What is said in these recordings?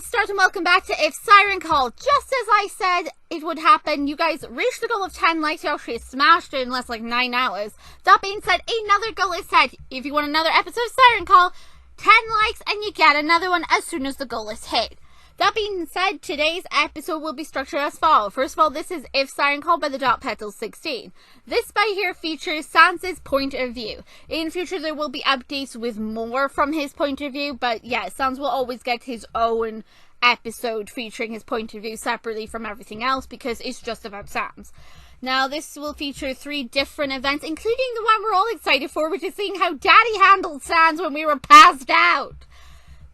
I'll start and welcome back to If Siren Call. Just as I said it would happen, you guys reached the goal of 10 likes. You actually smashed it in less like 9 hours. That being said, another goal is set. If you want another episode of Siren Call, 10 likes and you get another one as soon as the goal is hit. That being said, today's episode will be structured as follows. First of all, this is If Siren Call by the darkpetal16. This by here features Sans's point of view. In future, there will be updates with more from his point of view, but yeah, Sans will always get his own episode featuring his point of view separately from everything else because it's just about Sans. Now, this will feature 3 different events, including the one we're all excited for, which is seeing how Daddy handled Sans when we were passed out.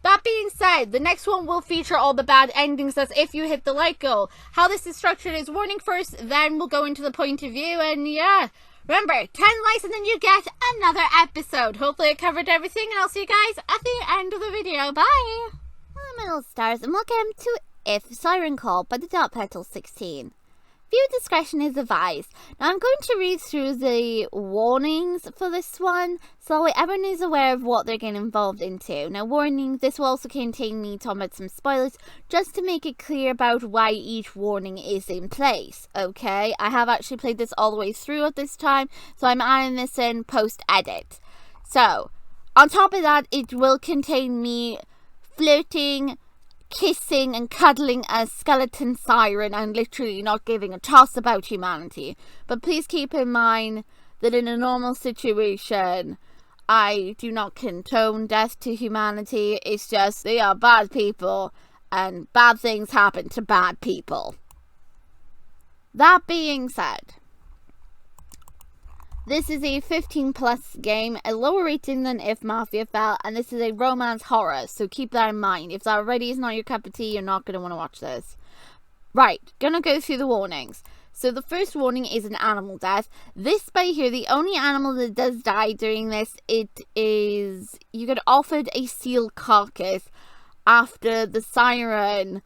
That being said, the next one will feature all the bad endings as if you hit the like goal. How this is structured is warning first, then we'll go into the point of view, and yeah. Remember, 10 likes and then you get another episode. Hopefully I covered everything, and I'll see you guys at the end of the video. Bye! Hello, my little stars, and welcome to If Siren Call by the darkpetal16. Viewer discretion is advised. Now I'm going to read through the warnings for this one, so everyone is aware of what they're getting involved into. Now warning, this will also contain me talking about some spoilers, just to make it clear about why each warning is in place, okay? I have actually played this all the way through at this time, so I'm adding this in post-edit. So, on top of that, it will contain me flirting, kissing and cuddling a skeleton siren and literally not giving a toss about humanity. But please keep in mind that in a normal situation, I do not condone death to humanity. It's just they are bad people and bad things happen to bad people. That being said, this is a 15+ game, a lower rating than If Mafia Fell, and this is a romance horror, so keep that in mind. If that already is not your cup of tea, you're not going to want to watch this. Right, gonna go through the warnings. So the first warning is an animal death. This by here, the only animal that does die during this, it is, you get offered a seal carcass after the siren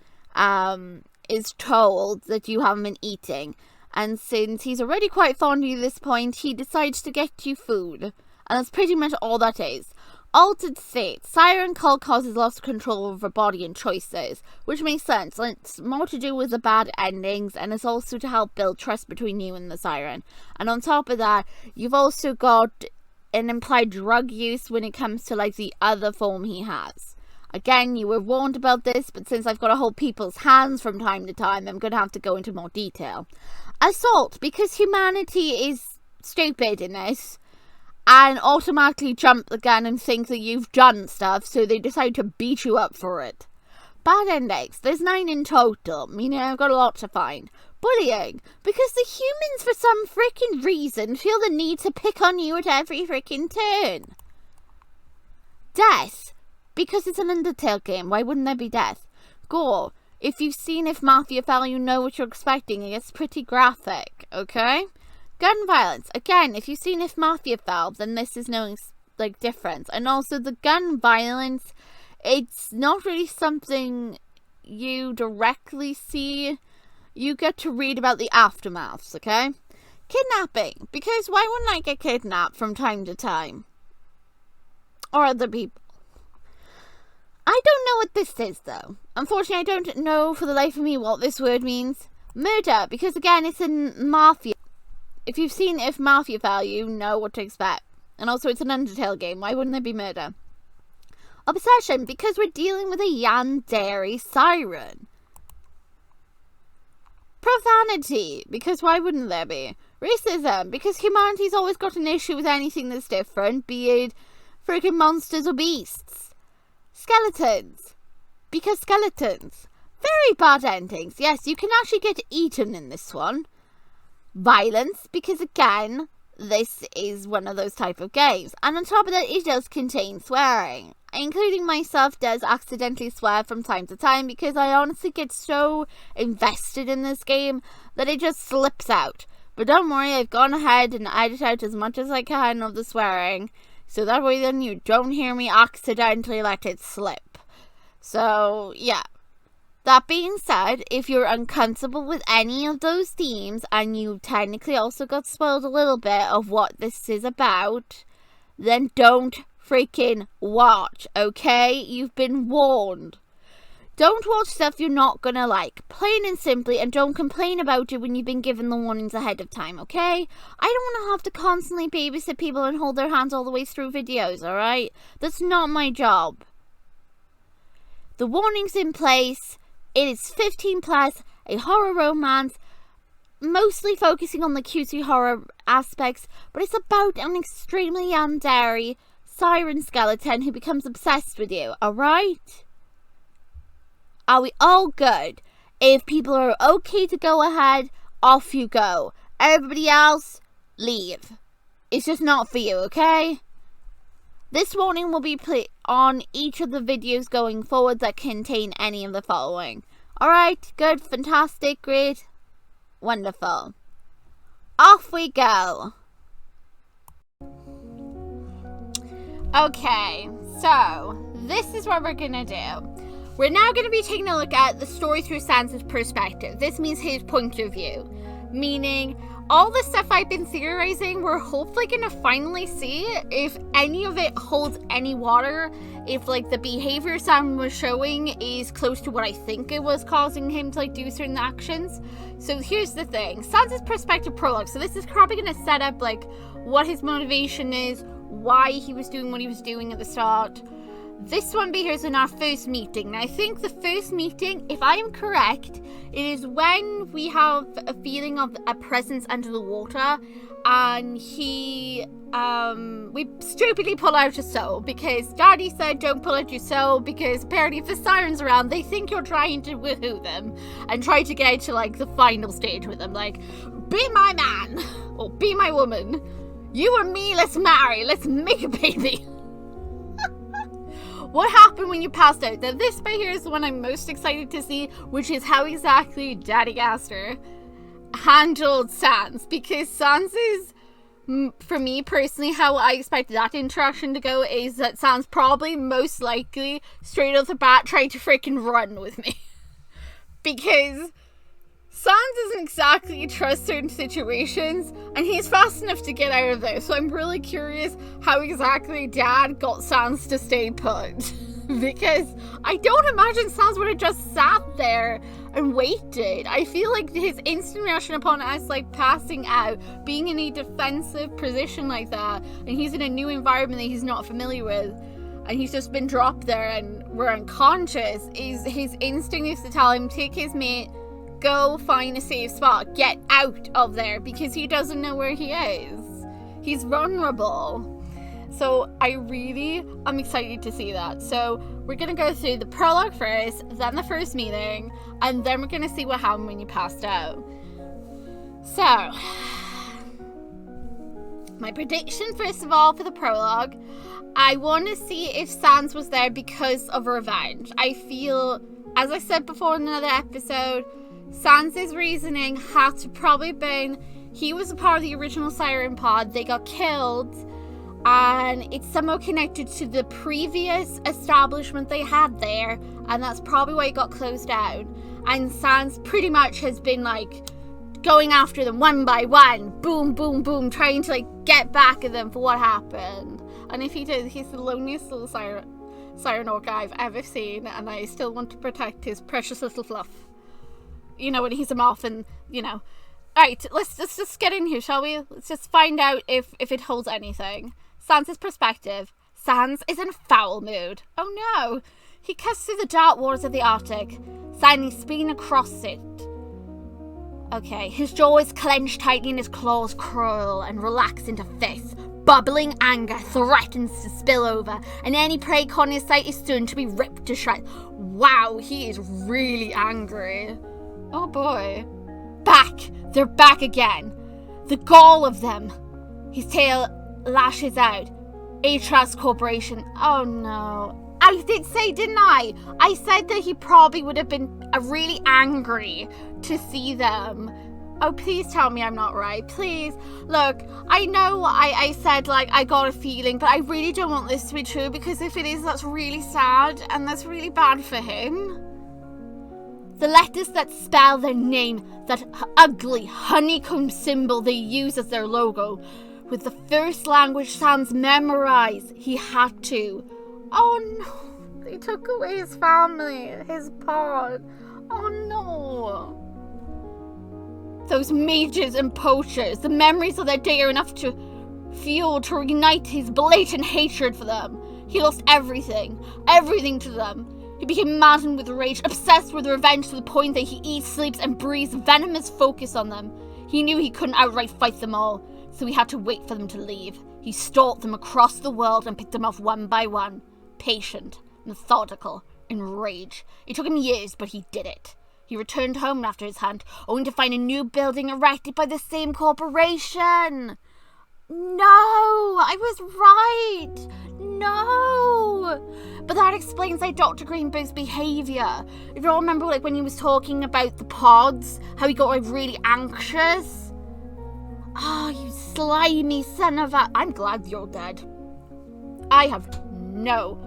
is told that you haven't been eating. And since he's already quite fond of you at this point, he decides to get you food. And that's pretty much all that is. Altered state. Siren Call causes loss of control over body and choices. Which makes sense. It's more to do with the bad endings. And it's also to help build trust between you and the siren. And on top of that, you've also got an implied drug use when it comes to like the other form he has. Again, you were warned about this, but since I've got to hold people's hands from time to time, I'm going to have to go into more detail. Assault, because humanity is stupid in this, and automatically jump the gun and think that you've done stuff, so they decide to beat you up for it. Bad endings, there's 9 in total, meaning I've got a lot to find. Bullying, because the humans for some freaking reason feel the need to pick on you at every freaking turn. Death. Because it's an Undertale game, why wouldn't there be death? Gore. If you've seen If Mafia Fell, you know what you're expecting. It gets pretty graphic, okay? Gun violence. Again, if you've seen If Mafia Fell, then this is no, like, difference. And also, the gun violence, it's not really something you directly see. You get to read about the aftermaths, okay? Kidnapping. Because why wouldn't I get kidnapped from time to time? Or other people. I don't know what this is, though. Unfortunately, I don't know for the life of me what this word means. Murder, because again, it's in Mafia. If you've seen If Mafia Fell, you know what to expect. And also, it's an Undertale game. Why wouldn't there be murder? Obsession, because we're dealing with a yandere siren. Profanity, because why wouldn't there be? Racism, because humanity's always got an issue with anything that's different, be it freaking monsters or beasts. Skeletons. Because skeletons. Very bad endings. Yes, you can actually get eaten in this one. Violence. Because again, this is one of those type of games. And on top of that, it does contain swearing. Including myself does accidentally swear from time to time. Because I honestly get so invested in this game that it just slips out. But don't worry, I've gone ahead and edited out as much as I can of the swearing. So that way then you don't hear me accidentally let it slip. So, yeah. That being said, if you're uncomfortable with any of those themes, and you technically also got spoiled a little bit of what this is about, then don't freaking watch, okay? You've been warned. Don't watch stuff you're not gonna like, plain and simply, and don't complain about it when you've been given the warnings ahead of time, okay? I don't want to have to constantly babysit people and hold their hands all the way through videos, alright? That's not my job. The warning's in place. It is 15 plus, a horror romance, mostly focusing on the cutesy horror aspects, but it's about an extremely yandere Siren skeleton who becomes obsessed with you, alright? Are we all good? If people are okay to go ahead, off you go. Everybody else, leave. It's just not for you, okay? This warning will be put on each of the videos going forward that contain any of the following. Alright, good, fantastic, great, wonderful. Off we go. Okay, so this is what we're gonna do. We're now going to be taking a look at the story through Sans' perspective. This means his point of view. Meaning, all the stuff I've been theorizing, we're hopefully going to finally see if any of it holds any water. If, like, the behavior Sam was showing is close to what I think it was causing him to, like, do certain actions. So here's the thing. Sans' perspective prologue. So this is probably going to set up, like, what his motivation is, why he was doing what he was doing at the start. This one begins in our first meeting. Now, I think the first meeting, if I am correct, it is when we have a feeling of a presence under the water, and we stupidly pull out a soul, because Daddy said don't pull out your soul, because apparently if the siren's around, they think you're trying to woohoo them, and try to get to, like, the final stage with them, like, be my man, or be my woman, you and me, let's marry, let's make a baby. What happened when you passed out? Now, this right here is the one I'm most excited to see, which is how exactly Daddy Dadster handled Sans. Because Sans is, for me personally, how I expected that interaction to go is that Sans probably most likely, straight off the bat, tried to freaking run with me. Because Sans doesn't exactly trust certain situations, and he's fast enough to get out of there. So I'm really curious how exactly Dad got Sans to stay put. Because I don't imagine Sans would have just sat there and waited. I feel like his instant reaction upon us, like, passing out, being in a defensive position like that, and he's in a new environment that he's not familiar with, and he's just been dropped there and we're unconscious, is his instinct is to tell him, take his mate, go find a safe spot, get out of there, because he doesn't know where he is. He's vulnerable. So I really am excited to see that. So we're going to go through the prologue first, then the first meeting, and then we're going to see what happened when you passed out. So, my prediction, first of all, for the prologue, I want to see if Sans was there because of revenge. I feel, as I said before in another episode, Sans' reasoning had to probably been, he was a part of the original Siren pod, they got killed, and it's somehow connected to the previous establishment they had there, and that's probably why it got closed down. And Sans pretty much has been, like, going after them one by one, boom, boom, boom, trying to, like, get back at them for what happened. And if he did, he's the loneliest little Siren orc I've ever seen, and I still want to protect his precious little fluff. You know, when he's a moth and, you know. Alright, let's just get in here, shall we? Let's just find out if it holds anything. Sans' perspective. Sans is in a foul mood. Oh no! He cuts through the dark waters of the Arctic, suddenly speeding across it. Okay, his jaw is clenched tightly and his claws curl and relax into fists. Bubbling anger threatens to spill over, and any prey caught in his sight is soon to be ripped to shreds. Wow, he is really angry. Oh boy. Back! They're back again. The gall of them. His tail lashes out. Atras Corporation. Oh no. I did say, didn't I? I said that he probably would have been really angry to see them. Oh, please tell me I'm not right. Please. Look, I know I said, like, I got a feeling, but I really don't want this to be true, because if it is, that's really sad, and that's really bad for him. The letters that spell their name, that ugly honeycomb symbol they use as their logo, with the first language Sans memorized, he had to. Oh no, They took away his family, his pod. Oh no. Those mages and poachers, the memories of that day are enough to fuel to ignite his blatant hatred for them. He lost everything to them. He became maddened with rage, obsessed with revenge to the point that he eats, sleeps, and breathes venomous focus on them. He knew he couldn't outright fight them all, so he had to wait for them to leave. He stalked them across the world and picked them off one by one. Patient, methodical, enraged. It took him years, but he did it. He returned home after his hunt, only to find a new building erected by the same corporation. No, I was right. No. But that explains Dr. Greenberg's behaviour. If you all remember, when he was talking about the pods, how he got really anxious. Oh, you slimy son of a... I'm glad you're dead. I have no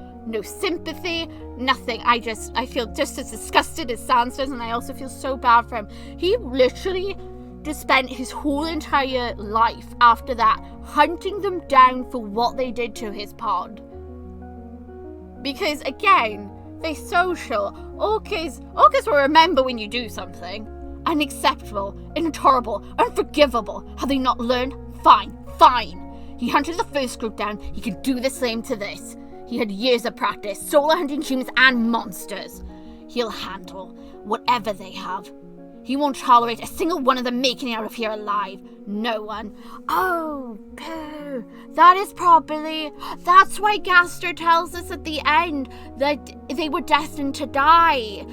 sympathy, nothing. I feel just as disgusted as Sans does, and I also feel so bad for him. He literally just spent his whole entire life after that hunting them down for what they did to his pod. Because again, they're social. Orcas will remember when you do something. Unacceptable, intolerable, unforgivable. Have they not learned? Fine. He hunted the first group down. He can do the same to this. He had years of practice, solo hunting humans and monsters. He'll handle whatever they have. He won't tolerate a single one of them making it out of here alive. No one. Oh, poo. That's why Dadster tells us at the end that they were destined to die.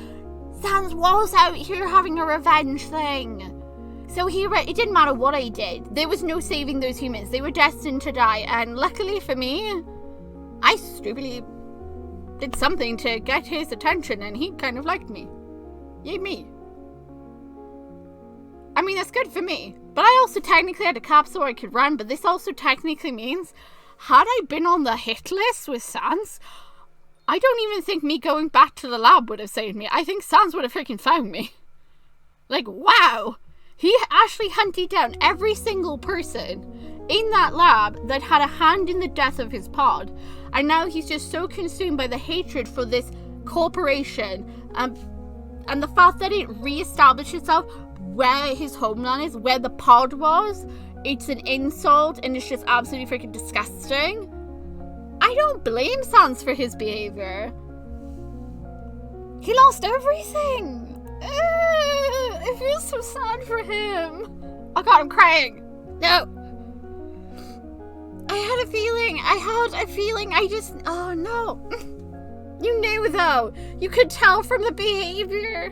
Sans was out here having a revenge thing. So it didn't matter what I did. There was no saving those humans. They were destined to die. And luckily for me, I stupidly did something to get his attention and he kind of liked me. Yay me. I mean, that's good for me. But I also technically had a capsule where I could run, but this also technically means, had I been on the hit list with Sans, I don't even think me going back to the lab would have saved me. I think Sans would have freaking found me. Wow. He actually hunted down every single person in that lab that had a hand in the death of his pod. And now he's just so consumed by the hatred for this corporation and the fact that it re-established itself where his homeland is, where the pod was. It's an insult and it's just absolutely freaking disgusting. I don't blame Sans for his behavior. He lost everything. I feel so sad for him. Oh god, I'm crying. No. I had a feeling. Oh no. You knew though. You could tell from the behavior.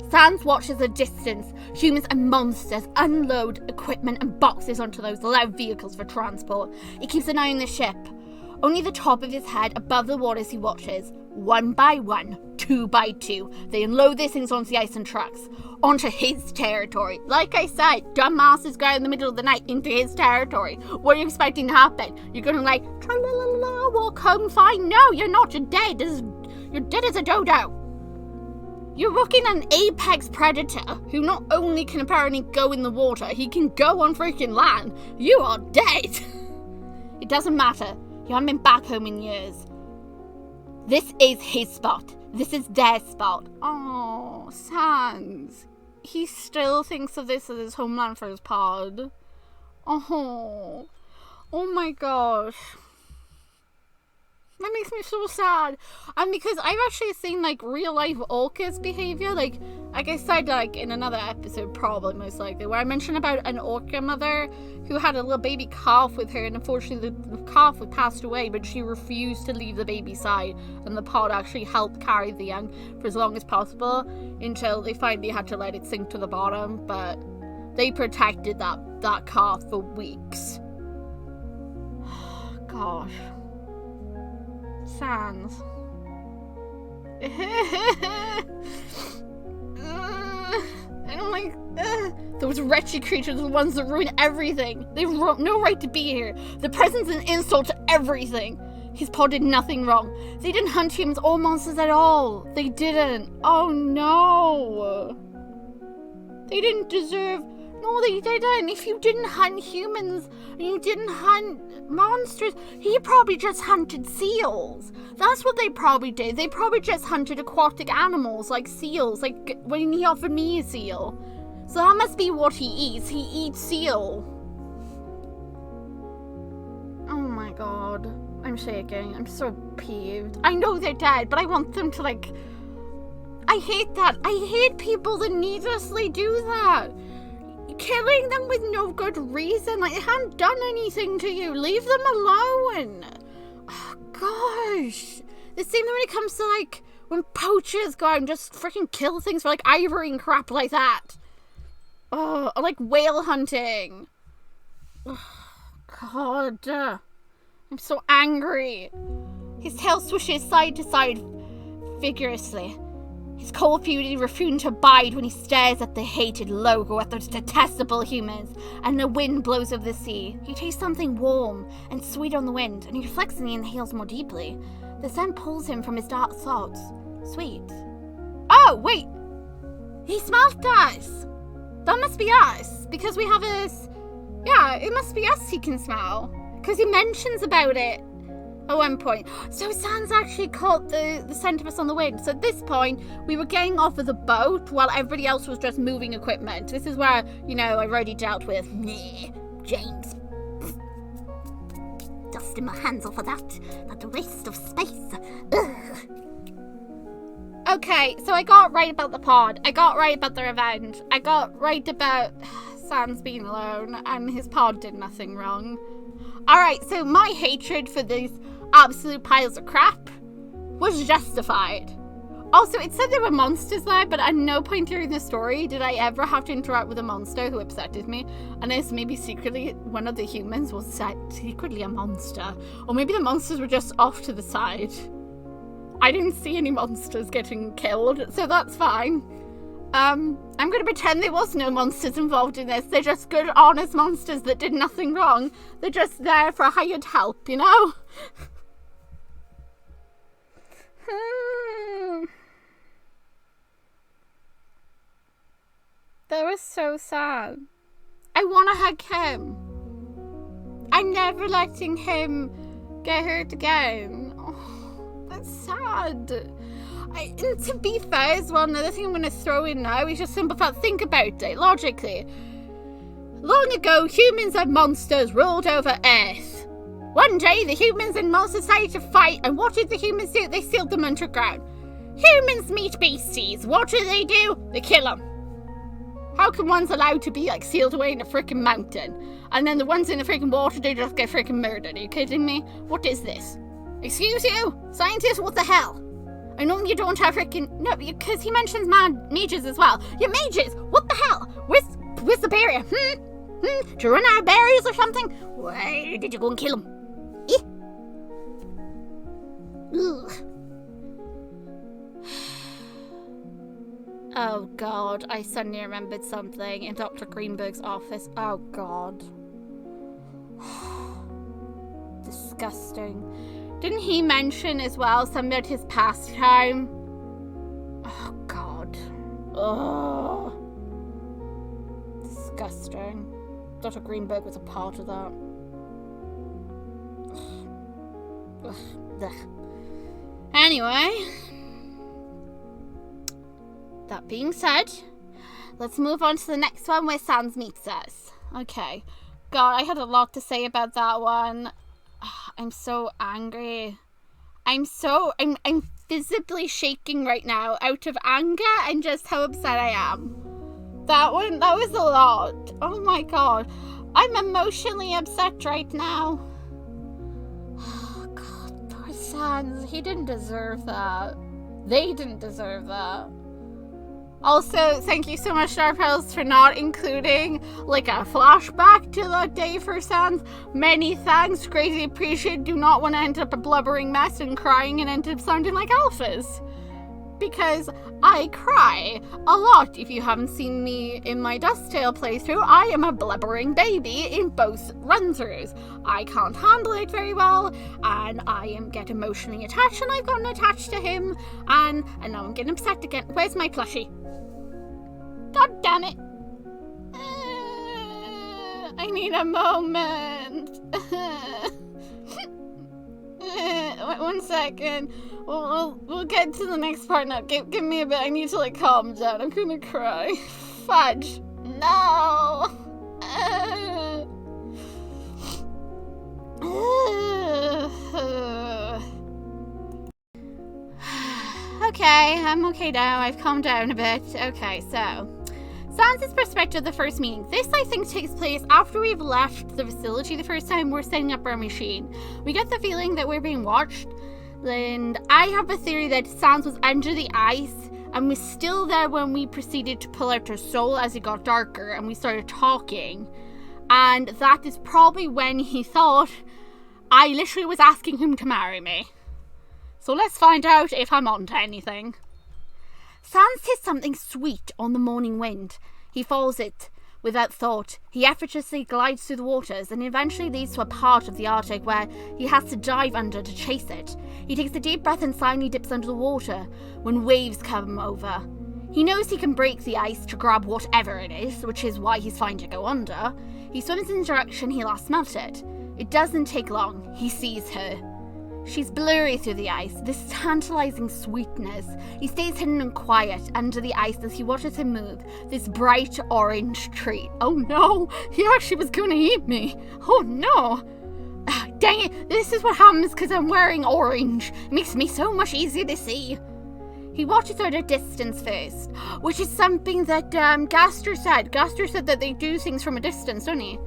Sans watches a distance. Humans and monsters unload equipment and boxes onto those loud vehicles for transport. He keeps an eye on the ship. Only the top of his head above the water as he watches. One by one, two by two, they unload these things onto the ice and trucks. Onto his territory. Like I said, dumbasses go out in the middle of the night into his territory. What are you expecting to happen? You're gonna tra-la-la-la, walk home fine? No, you're not. You're dead. You're dead as a dodo. You're looking at an apex predator who not only can apparently go in the water, he can go on freaking land. You are dead. It doesn't matter. You haven't been back home in years. This is his spot. This is their spot. Oh, Sans. He still thinks of this as his homeland for his pod. Oh my gosh. That makes me so sad. And because I've actually seen real life orca's behavior, like I said in another episode, probably most likely, where I mentioned about an orca mother who had a little baby calf with her, and unfortunately the calf had passed away, but she refused to leave the baby's side, and the pod actually helped carry the young for as long as possible until they finally had to let it sink to the bottom. But they protected that calf for weeks. Gosh. Sans. I don't like those wretched creatures are the ones that ruin everything. They have no right to be here. The presence is an insult to everything. His pod did nothing wrong. They didn't hunt humans or monsters at all. They didn't. Oh no. They didn't deserve No, they didn't. If you didn't hunt humans and you didn't hunt monsters, he probably just hunted seals. That's what they probably did. They probably just hunted aquatic animals like seals, like when he offered me a seal. So that must be what he eats. He eats seal. Oh my god. I'm shaking. I'm so peeved. I know they're dead, but I want them to, like... I hate that. I hate people that needlessly do that. Killing them with no good reason. Like, they haven't done anything to you. Leave them alone. Oh, gosh. The same thing when it comes to, like, when poachers go out and just freaking kill things for, like, ivory and crap like that. Oh, or, like, whale hunting. Oh, God. I'm so angry. His tail swishes side to side vigorously. His cold fury refusing to abide when he stares at the hated logo at those detestable humans, and the wind blows over the sea. He tastes something warm and sweet on the wind, and he reflects and he inhales more deeply. The scent pulls him from his dark thoughts. Sweet. Oh, wait! He smelled us! That must be us, because we have a... Yeah, it must be us he can smell. Because he mentions about it at one point. So Sans actually caught the scent of us on the wind. So at this point, we were getting off of the boat while everybody else was just moving equipment. This is where, you know, I've already dealt with James. Dusting my hands off of that waste of space. Ugh. Okay, so I got right about the pod. I got right about the revenge. I got right about Sans being alone, and his pod did nothing wrong. Alright, so my hatred for these absolute piles of crap was justified. Also, it said there were monsters there, but at no point during the story did I ever have to interact with a monster who upsetted me. Unless maybe secretly one of the humans was secretly a monster. Or maybe the monsters were just off to the side. I didn't see any monsters getting killed, so that's fine. I'm gonna pretend there was no monsters involved in this. They're just good, honest monsters that did nothing wrong. They're just there for hired help, you know? That was so sad. I wanna hug him. I'm never letting him get hurt again. Oh, that's sad. And to be fair as well, another thing I'm going to throw in now is just simple fact. Think about it, logically. Long ago, humans and monsters ruled over Earth. One day, the humans and monsters decided to fight, and what did the humans do? They sealed them underground. Humans meet beasties. What do? They kill them. How come one's allowed to be, like, sealed away in a freaking mountain, and then the ones in the freaking water, they just get freaking murdered? Are you kidding me? What is this? Excuse you? Scientist, what the hell? I know you don't have freaking... No, because he mentions mages as well. Yeah, mages! What the hell? Where's the barrier? Did you run out of berries or something? Why did you go and kill him? Ugh. Oh god, I suddenly remembered something in Dr. Greenberg's office. Oh god. Disgusting. Didn't he mention as well something about his pastime? Oh god. Oh. Disgusting. Dr. Greenberg was a part of that. Ugh. Anyway. That being said, let's move on to the next one where Sans meets us. Okay. God, I had a lot to say about that one. I'm so angry. I'm visibly shaking right now out of anger and just how upset I am. That was a lot. Oh my god. I'm emotionally upset right now. Oh god, poor Sans. He didn't deserve that. They didn't deserve that. Also, thank you so much, darkpetal, for not including, like, a flashback to that day for Sans. Many thanks. Greatly appreciated. Do not want to end up a blubbering mess and crying and end up sounding like alphas. Because I cry a lot. If you haven't seen me in my Dusttale playthrough, I am a blubbering baby in both run-throughs. I can't handle it very well, and I get emotionally attached, and I've gotten attached to him, and now I'm getting upset again. Where's my plushie? God damn it. I need a moment. 1 second. We'll get to the next part now. Give me a bit. I need to like calm down. I'm gonna cry. Fudge. No. Okay, I'm okay now. I've calmed down a bit. Okay, so Sans' perspective of the first meeting. This, I think, takes place after we've left the facility the first time we're setting up our machine. We get the feeling that we're being watched, and I have a theory that Sans was under the ice and was still there when we proceeded to pull out her soul as it got darker and we started talking. And that is probably when he thought I literally was asking him to marry me. So let's find out if I'm onto anything. Sans tastes something sweet on the morning wind. He follows it without thought. He effortlessly glides through the waters and eventually leads to a part of the Arctic where he has to dive under to chase it. He takes a deep breath and silently dips under the water when waves come over. He knows he can break the ice to grab whatever it is, which is why he's fine to go under. He swims in the direction he last smelt it. It doesn't take long. He sees her. She's blurry through the ice, this tantalizing sweetness. He stays hidden and quiet under the ice as he watches her move, this bright orange treat. Oh no, he actually was going to eat me. Oh no. Dang it, this is what happens because I'm wearing orange. It makes me so much easier to see. He watches her at a distance first, which is something that Gaster said. Gaster said that they do things from a distance, don't he?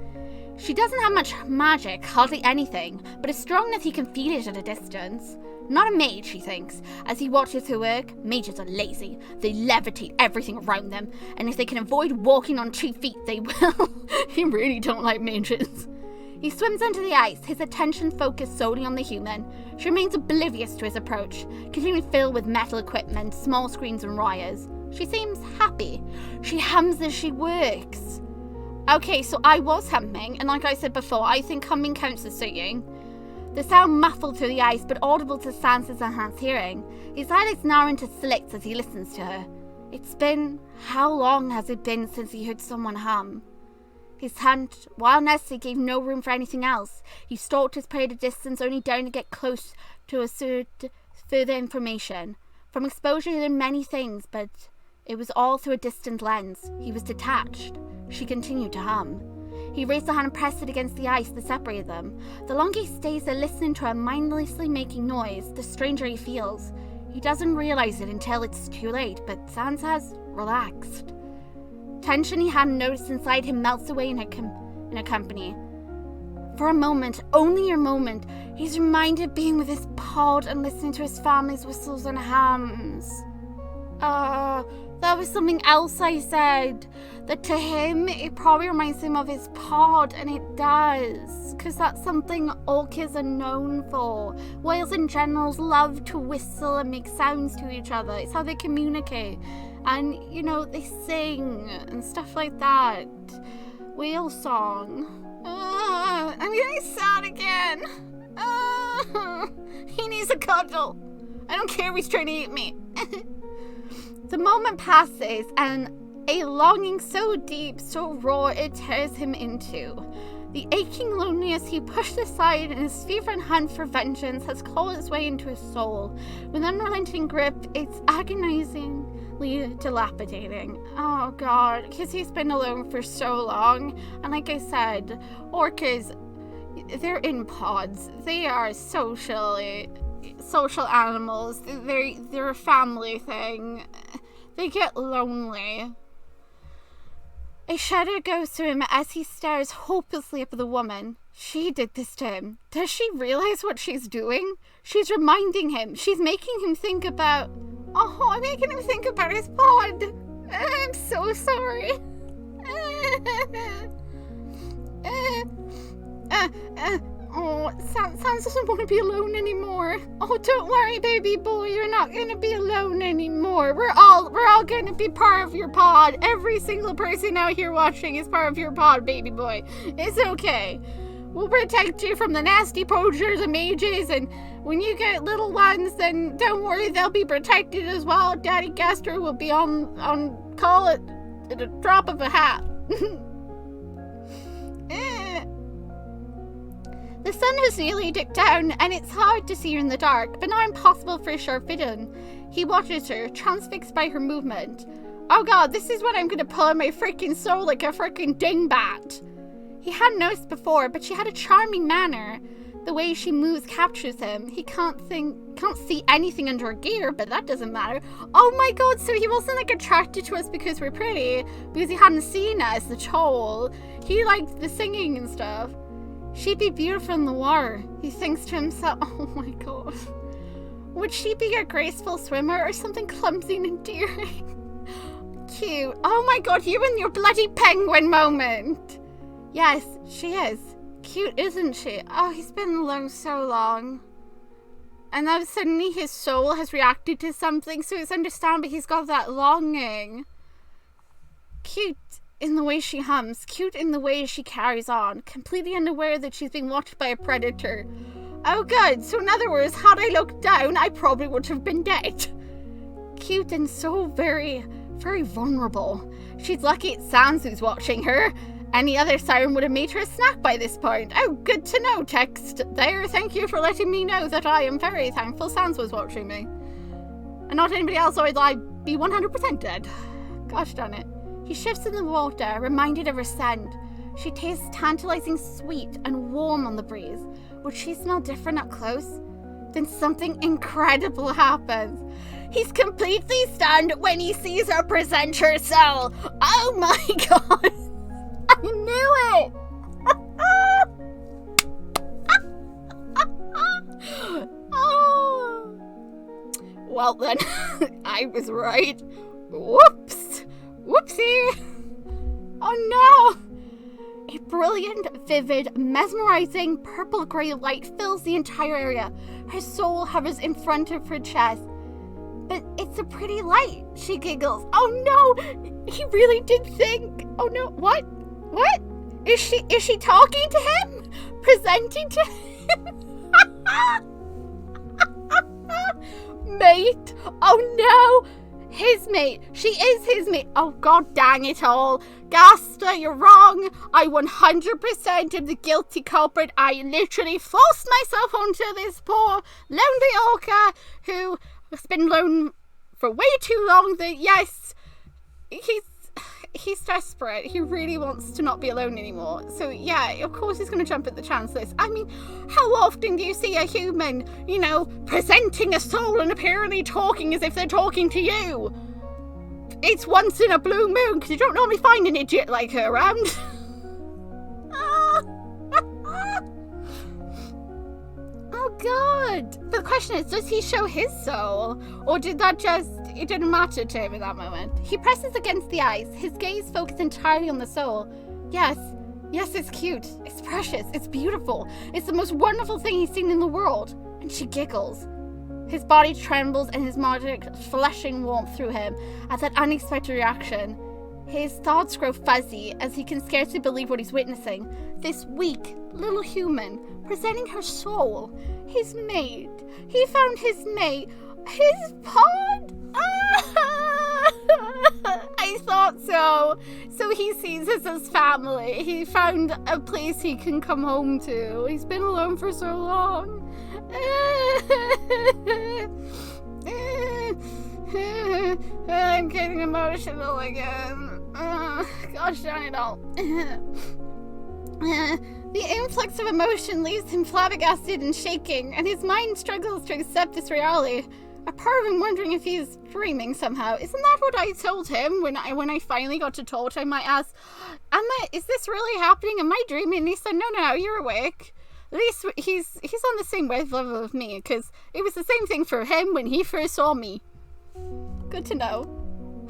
She doesn't have much magic, hardly anything, but is strong enough he can feel it at a distance. Not a mage, he thinks, as he watches her work. Mages are lazy. They levitate everything around them, and if they can avoid walking on 2 feet, they will. He really don't like mages. He swims under the ice, his attention focused solely on the human. She remains oblivious to his approach, continuing filled with metal equipment, small screens and wires. She seems happy. She hums as she works. Okay, so I was humming, and like I said before, I think humming counts as singing. The sound muffled through the ice, but audible to Sans' enhanced hearing. His eyelids narrow into slits as he listens to her. It's been... how long has it been since he heard someone hum? His hunt, wildness, he gave no room for anything else. He stalked his prey at a distance, only daring to get close to assert further information. From exposure he learned many things, but it was all through a distant lens. He was detached. She continued to hum. He raised a hand and pressed it against the ice that separated them. The longer he stays there listening to her mindlessly making noise, the stranger he feels. He doesn't realize it until it's too late, but Sans has relaxed. Tension he hadn't noticed inside him melts away in her company. For a moment, only a moment, he's reminded of being with his pod and listening to his family's whistles and hums. That was something else I said. That to him, it probably reminds him of his pod, and it does. Because that's something orcas are known for. Whales in general love to whistle and make sounds to each other. It's how they communicate. And, you know, they sing and stuff like that. Whale song. I'm getting sad again. He needs a cuddle. I don't care if he's trying to eat me. The moment passes, and a longing so deep, so raw, it tears him into. The aching loneliness he pushed aside in his fervent hunt for vengeance has clawed its way into his soul. With unrelenting grip, it's agonizingly dilapidating. Oh god, because he's been alone for so long. And like I said, orcas, they're in pods. They are social animals. They're a family thing. They get lonely. A shudder goes through him as he stares hopelessly up at the woman. She did this to him. Does she realize what she's doing? She's reminding him. She's making him think about... Oh, I'm making him think about his pod. I'm so sorry. Oh, Sans doesn't want to be alone anymore. Oh, don't worry, baby boy. You're not going to be alone anymore. We're all going to be part of your pod. Every single person out here watching is part of your pod, baby boy. It's okay. We'll protect you from the nasty poachers and mages, and when you get little ones, then don't worry, they'll be protected as well. Daddy Gaster will be on call at a drop of a hat. The sun has nearly dipped down, and it's hard to see her in the dark, but not impossible for a sharp vision. He watches her, transfixed by her movement. Oh god, this is when I'm gonna pull out my freaking soul like a freaking dingbat. He hadn't noticed before, but she had a charming manner. The way she moves captures him. He can't see anything under her gear, but that doesn't matter. Oh my god, so he wasn't like attracted to us because we're pretty, because he hadn't seen us at all. He liked the singing and stuff. She'd be beautiful in the water. He thinks to himself, oh my god. Would she be a graceful swimmer or something clumsy and endearing? Cute. Oh my god, you and your bloody penguin moment. Yes, she is. Cute, isn't she? Oh, he's been alone so long. And then suddenly his soul has reacted to something, so it's understandable he's got that longing. Cute in the way she hums, cute in the way she carries on, completely unaware that she's being watched by a predator. Oh good, so in other words, had I looked down, I probably would have been dead. Cute and so very, very vulnerable. She's lucky it's Sans who's watching her. Any other siren would have made her a snack by this point. Oh, good to know, text there. Thank you for letting me know that I am very thankful Sans was watching me. And not anybody else, or I'd be 100% dead. Gosh darn it. He shifts in the water, reminded of her scent. She tastes tantalizing sweet and warm on the breeze. Would she smell different up close? Then something incredible happens. He's completely stunned when he sees her present her soul. Oh my god. I knew it! Oh. Well then, I was right. Whoops! Whoopsie! Oh no! A brilliant, vivid, mesmerizing purple-grey light fills the entire area. Her soul hovers in front of her chest. But it's a pretty light, she giggles. Oh no! He really did think. Oh no, what? What? Is she talking to him? Presenting to him? Mate! Oh no! His mate! She is his mate! Oh god dang it all! Dadster, you're wrong! I 100% am the guilty culprit. I literally forced myself onto this poor lonely orca who has been alone for way too long. That yes, he's desperate. He really wants to not be alone anymore. So yeah, of course he's going to jump at the chance list. I mean, how often do you see a human, you know, presenting a soul and apparently talking as if they're talking to you? It's once in a blue moon, because you don't normally find an idiot like her around. Oh god. But the question is, does he show his soul? Or did that just, it didn't matter to him in that moment? He presses against the ice, his gaze focused entirely on the soul. Yes, it's cute, it's precious, it's beautiful. It's the most wonderful thing he's seen in the world. And she giggles. His body trembles and his magic flashing warmth through him at that unexpected reaction. His thoughts grow fuzzy as he can scarcely believe what he's witnessing. This weak, little human, presenting her soul. His mate. He found his mate. His pod? I thought so. So he sees us as family. He found a place he can come home to. He's been alone for so long. I'm getting emotional again. Gosh darn it all. The influx of emotion leaves him flabbergasted and shaking, and his mind struggles to accept this reality. A part of him wondering if he's dreaming somehow. Isn't that what I told him when I finally got to talk to him? I asked, is this really happening? Am I dreaming? And he said, no, you're awake. At least he's on the same wavelength of me, because it was the same thing for him when he first saw me. Good to know.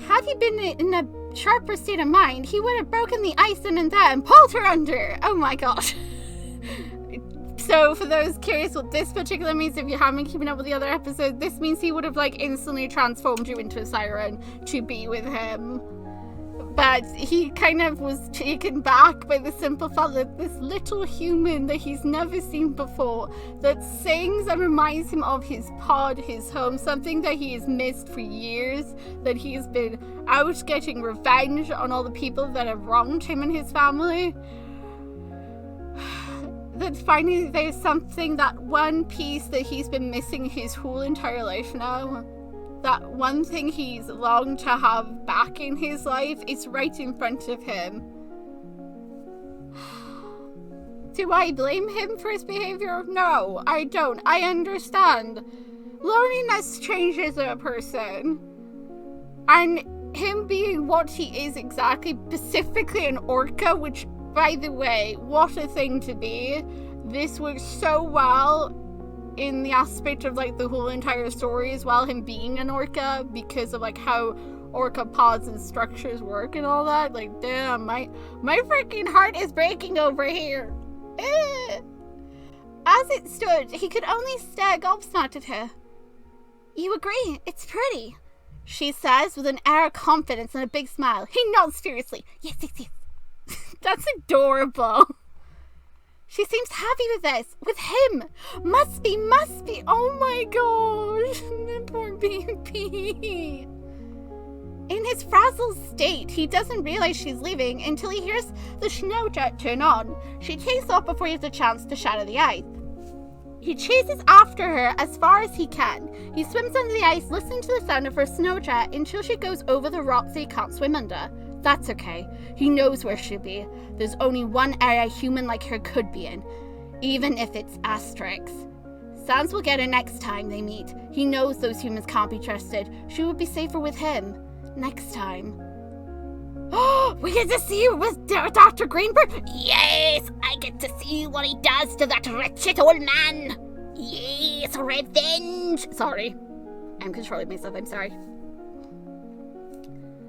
Had he been in a sharper state of mind, he would have broken the ice then and there and pulled her under. Oh my god. So for those curious what this particular means, if you haven't keeping up with the other episodes, this means he would have like instantly transformed you into a siren to be with him. But he kind of was taken back by the simple fact that this little human that he's never seen before, that sings and reminds him of his pod, his home, something that he has missed for years, that he has been out getting revenge on all the people that have wronged him and his family. that finally there's something, that one piece that he's been missing his whole entire life now. That one thing he's longed to have back in his life is right in front of him. Do I blame him for his behavior? No, I don't. I understand. Loneliness changes a person. And him being what he is exactly, specifically an orca, which, by the way, what a thing to be. This works so well in the aspect of, like, the whole entire story as well, him being an orca, because of, like, how orca pods and structures work and all that. Like, damn, my freaking heart is breaking over here. As it stood, he could only stare gobsmacked at her. You agree, it's pretty, she says with an air of confidence and a big smile. He nods furiously. Yes. That's adorable. She seems happy with this. With him. Must be. Oh my gosh. The poor baby. In his frazzled state, he doesn't realize she's leaving until he hears the snowjet turn on. She takes off before he has a chance to shatter the ice. He chases after her as far as he can. He swims under the ice, listening to the sound of her snowjet until she goes over the rocks that he can't swim under. That's okay. He knows where she'll be. There's only one area a human like her could be in, even if it's Asterix. Sans will get her next time they meet. He knows those humans can't be trusted. She would be safer with him. Next time. Oh, we get to see you with Dr. Greenberg? Yes, I get to see what he does to that wretched old man. Yes, revenge. Sorry. I'm controlling myself, I'm sorry.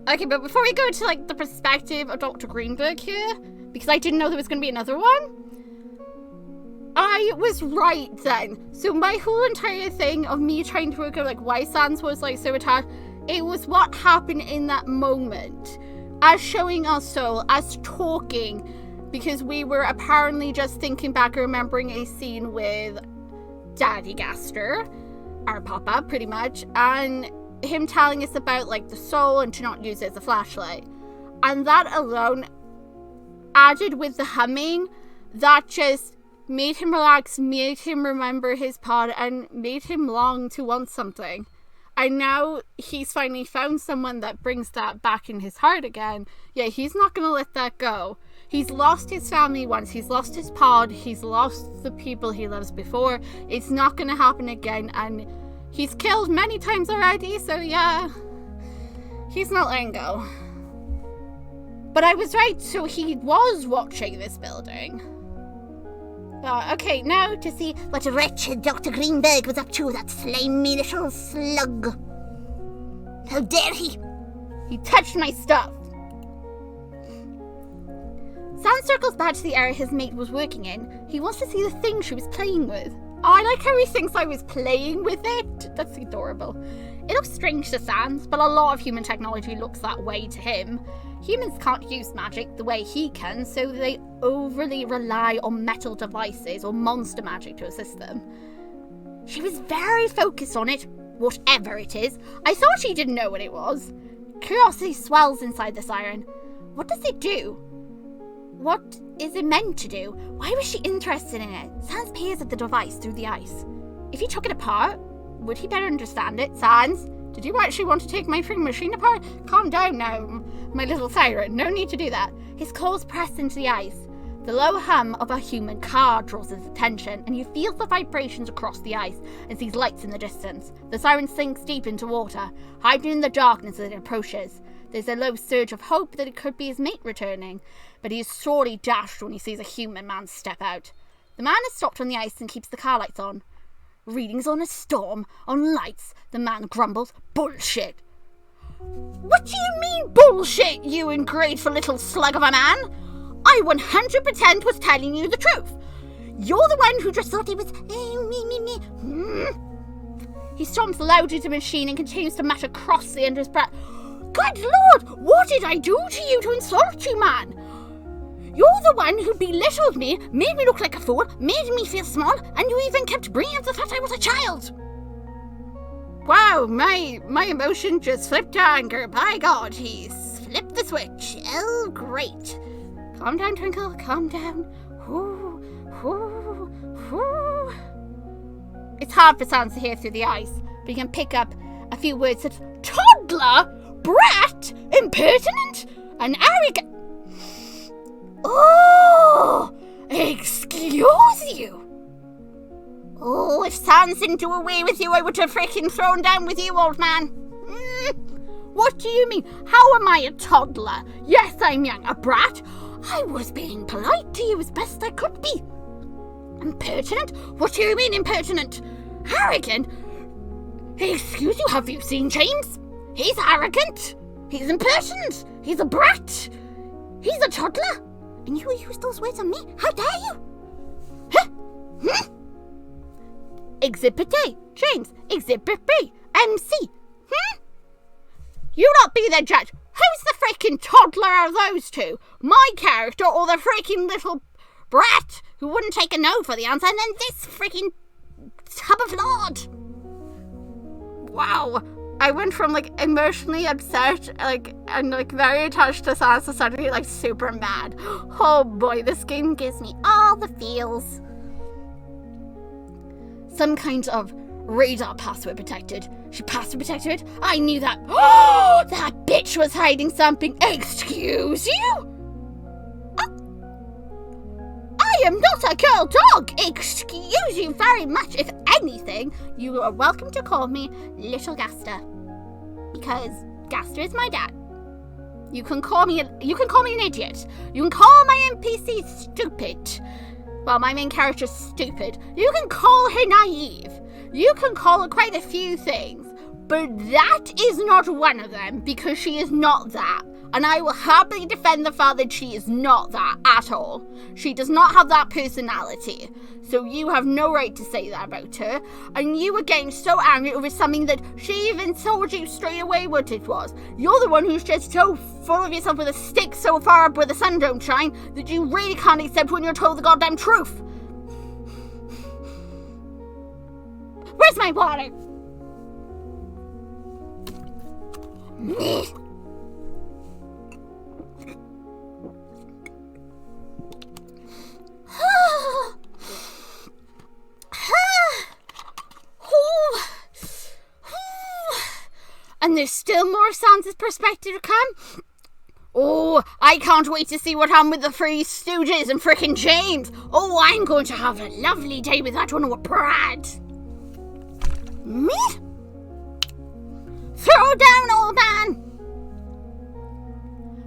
Okay, but before we go to, like, the perspective of Dr. Greenberg here, because I didn't know there was going to be another one, I was right then. So my whole entire thing of me trying to work out, like, why Sans was, like, so attached, it was what happened in that moment. As showing our soul, as talking, because we were apparently just thinking back, remembering a scene with Daddy Gaster, our papa, pretty much, and him telling us about, like, the soul and to not use it as a flashlight. And that alone, added with the humming, that just made him relax, made him remember his pod, and made him long to want something. And now he's finally found someone that brings that back in his heart again. Yeah, he's not going to let that go. He's lost his family once. He's lost his pod. He's lost the people he loves before. It's not going to happen again. And he's killed many times already. So yeah, he's not letting go. But I was right. So he was watching this building. Okay, now to see what wretched Dr. Greenberg was up to, that slimy little slug. How dare he? He touched my stuff. Sans circles back to the area his mate was working in. He wants to see the thing she was playing with. Oh, I like how he thinks I was playing with it. That's adorable. It looks strange to Sans, but a lot of human technology looks that way to him. Humans can't use magic the way he can, so they overly rely on metal devices or monster magic to assist them. She was very focused on it, whatever it is. I thought she didn't know what it was. Curiosity swells inside the Siren. What does it do? What is it meant to do? Why was she interested in it? Sans peers at the device through the ice. If he took it apart, would he better understand it? Sans, did you actually want to take my freaking machine apart? Calm down now, my little Siren. No need to do that. His claws press into the ice. The low hum of a human car draws his attention, and you feel the vibrations across the ice and sees lights in the distance. The Siren sinks deep into water, hiding in the darkness as it approaches. There's a low surge of hope that it could be his mate returning, but he is sorely dashed when he sees a human man step out. The man is stopped on the ice and keeps the car lights on. Readings on a storm, on lights, the man grumbles. Bullshit. What do you mean bullshit, you ungrateful little slug of a man? I 100% was telling you the truth. You're the one who just thought he was me. He storms loudly to the machine and continues to mutter crossly under his breath. Good Lord, what did I do to you to insult you, man? You're the one who belittled me, made me look like a fool, made me feel small, and you even kept bringing up the fact I was a child. Wow, my emotion just flipped to anger. By God, he's flipped the switch. Oh, great. Calm down, Twinkle, calm down. Ooh. Whew. It's hard for Sans to hear through the ice, but you can pick up a few words such as toddler, brat, impertinent, and arrogant. Oh, excuse you. Oh, if Sans didn't do away with you, I would have freaking thrown down with you, old man. What do you mean? How am I a toddler? Yes, I'm young. A brat? I was being polite to you as best I could be. Impertinent? What do you mean impertinent? Arrogant? Excuse you, have you seen James? He's arrogant. He's impertinent. He's a brat. He's a toddler. And you use those words on me? How dare you? Huh? Exhibit A, James. Exhibit B, MC. You not be the judge. Who's the freaking toddler of those two? My character or the freaking little brat who wouldn't take a no for the answer, and then this freaking tub of lard? Wow. I went from emotionally upset and very attached to Sans to suddenly super mad. Oh boy, this game gives me all the feels. Some kind of radar password protected. She password protected it? I knew that. Oh, that bitch was hiding something. Excuse you? I am not a girl dog. Excuse you very much. If anything, you are welcome to call me Little Gaster, because Gaster is my dad. You can call me an idiot. You can call my NPC stupid. Well, my main character's stupid. You can call her naive. You can call her quite a few things, but that is not one of them, because she is not that. And I will happily defend the fact that she is not that at all. She does not have that personality. So you have no right to say that about her. And you were getting so angry over something that she even told you straight away what it was. You're the one who's just so full of yourself with a stick so far up where the sun don't shine that you really can't accept when you're told the goddamn truth. Where's my water? And there's still more Sans' perspective to come? Oh, I can't wait to see what happened with the Three Stooges and frickin' James. Oh, I'm going to have a lovely day with that one with Brad. Me? Throw down, old man!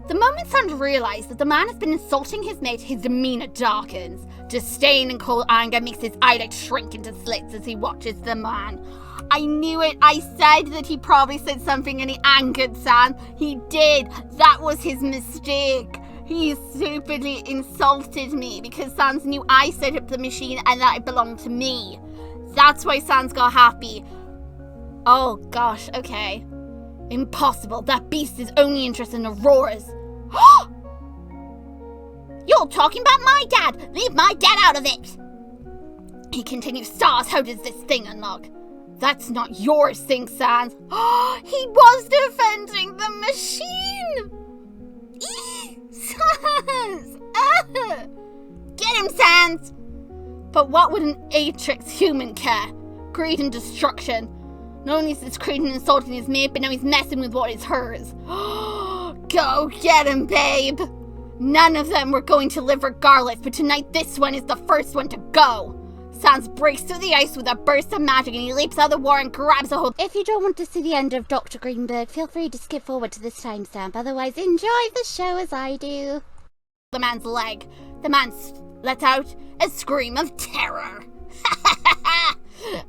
The moment Sans realised that the man has been insulting his mate, his demeanour darkens. Disdain and cold anger makes his eyelids shrink into slits as he watches the man. I knew it. I said that he probably said something and he angered Sans. He did. That was his mistake. He stupidly insulted me because Sans knew I set up the machine and that it belonged to me. That's why Sans got happy. Oh gosh, okay. Impossible. That beast is only interested in Aurora's. You're talking about my dad. Leave my dad out of it. He continues. Stars, how does this thing unlock? That's not your thing, Sans. He was defending the machine. Sans. Get him, Sans. But what would an Atrix human care? Greed and destruction. Not only is this crude and insulting his mate, but now he's messing with what is hers. Go get him, babe. None of them were going to live regardless, but tonight this one is the first one to go. Sans breaks through the ice with a burst of magic and he leaps out of the water and grabs a hold. If you don't want to see the end of Dr. Greenberg, feel free to skip forward to this timestamp. Otherwise, enjoy the show as I do. The man's leg. The man lets out a scream of terror.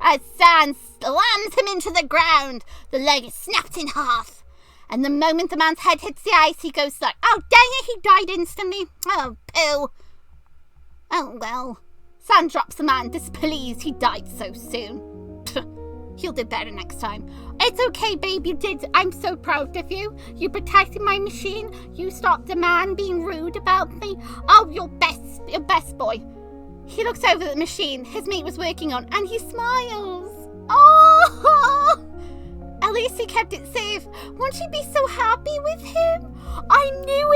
As Sans slams him into the ground, the leg is snapped in half. And the moment the man's head hits the ice, he goes like, oh, dang it, he died instantly. Oh, poo. Oh, well. Sans drops the man, displeased he died so soon. He'll do better next time. It's okay, babe, you did. I'm so proud of you. You protected my machine. You stopped the man being rude about me. Oh, your best boy. He looks over at the machine his mate was working on and he smiles. Oh! At least he kept it safe. Won't she be so happy with him? I knew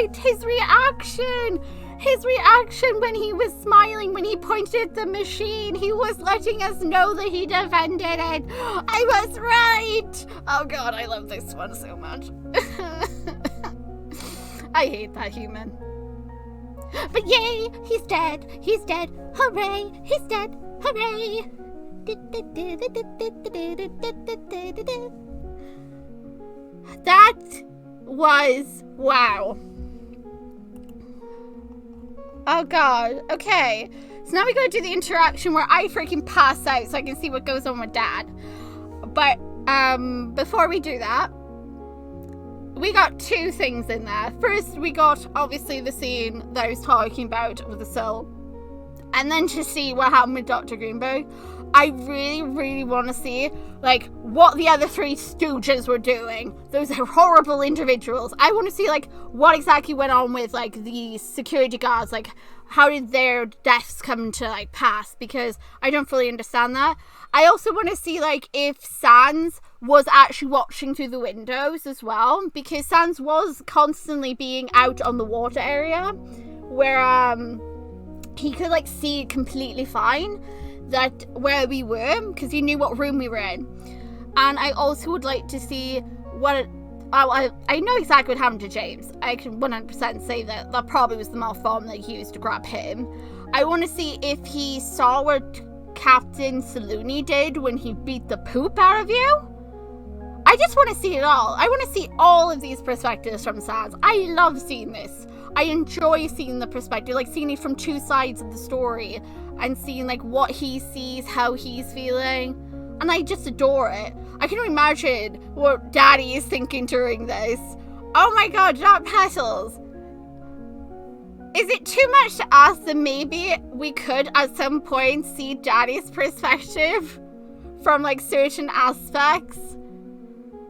it. His reaction. his reaction when he was smiling, when he pointed at the machine, he was letting us know that he defended it. I was right. Oh god, I love this one so much. I hate that human. But yay, he's dead. He's dead. Hooray, he's dead. Hooray. That was wow. Oh god. Okay. So now we gotta do the interaction where I freaking pass out so I can see what goes on with Dad. But before we do that, we got two things in there. First, we got obviously the scene that I was talking about with the soul. And then to see what happened with Dr. Greenberg. I really, really want to see, like, what the other three stooges were doing. Those are horrible individuals. I want to see, like, what exactly went on with, like, the security guards. Like, how did their deaths come to, like, pass? Because I don't fully understand that. I also want to see, like, if Sans was actually watching through the windows as well. Because Sans was constantly being out on the water area. Where, he could, like, see completely fine that where we were, because he knew what room we were in. And I also would like to see what I know exactly what happened to James. I can 100% say that probably was the malform that he used to grab him. I want to see if he saw what Captain Saluni did when he beat the poop out of you. I just want to see it all. I want to see all of these perspectives from Sans. I love seeing this. I enjoy seeing the perspective, like seeing it from two sides of the story and seeing like what he sees, how he's feeling, and I just adore it. I can imagine what Daddy is thinking during this. Oh my god, Dark Petals. Is it too much to ask that maybe we could at some point see Daddy's perspective from like certain aspects?